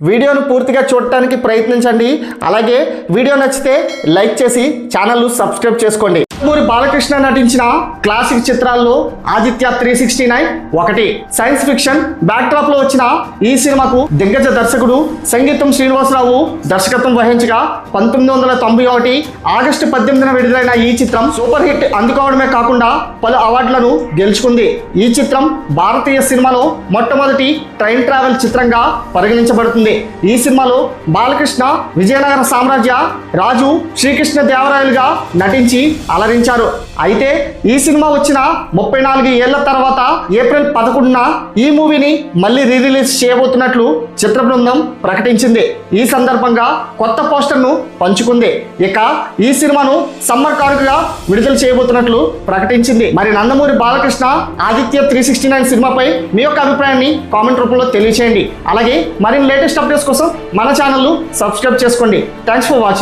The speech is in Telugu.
వీడియోను పూర్తిగా చూడటానికి ప్రయత్నించండి. అలాగే వీడియో నచ్చితే లైక్ చేసి ఛానల్ సబ్స్క్రైబ్ చేసుకోండి. నందమూరి బాలకృష్ణ నటించిన క్లాసిక్ చిత్రాల్లో ఆదిత్య 369 ఒకటి. సైన్స్ ఫిక్షన్ బ్యాక్డ్రాప్ లో వచ్చిన ఈ సినిమాకు దిగ్గజ దర్శకుడు సంగీతం శ్రీనివాసరావు దర్శకత్వం వహించగా 1991 ఆగస్టు 18న విడుదలైన ఈ చిత్రం సూపర్ హిట్ అందుకోవడమే కాకుండా పలు అవార్డులను గెలుచుకుంది. ఈ చిత్రం భారతీయ సినిమాలో మొట్టమొదటి ట్రైన్ ట్రావెల్ చిత్రంగా పరిగణించబడుతుంది. ఈ సినిమాలో బాలకృష్ణ విజయనగర సామ్రాజ్య రాజు శ్రీకృష్ణ దేవరాయలుగా నటించి అలరించారు. అయితే ఈ సినిమా వచ్చిన 34 ఏళ్ల తర్వాత ఏప్రిల్ 11న ఈ మూవీని మళ్ళీ రిలీజ్ చేయబోతున్నట్లు చిత్ర బృందం ప్రకటించింది. ఈ సందర్భంగా కొత్త పోస్టర్ను పంచుకుంది. ఇక ఈ సినిమాను సమ్మర్ కానుకగా విడుదల చేయబోతున్నట్లు ప్రకటించింది. మరి నందమూరి బాలకృష్ణ ఆదిత్య 369 సినిమాపై మీ యొక్క అభిప్రాయాన్ని కామెంట్ రూపంలో తెలియచేయండి. అలాగే మరిన్ని లేటెస్ట్ అప్డేట్స్ కోసం మన ఛానల్ సబ్స్క్రైబ్ చేసుకోండి. Thanks for watching.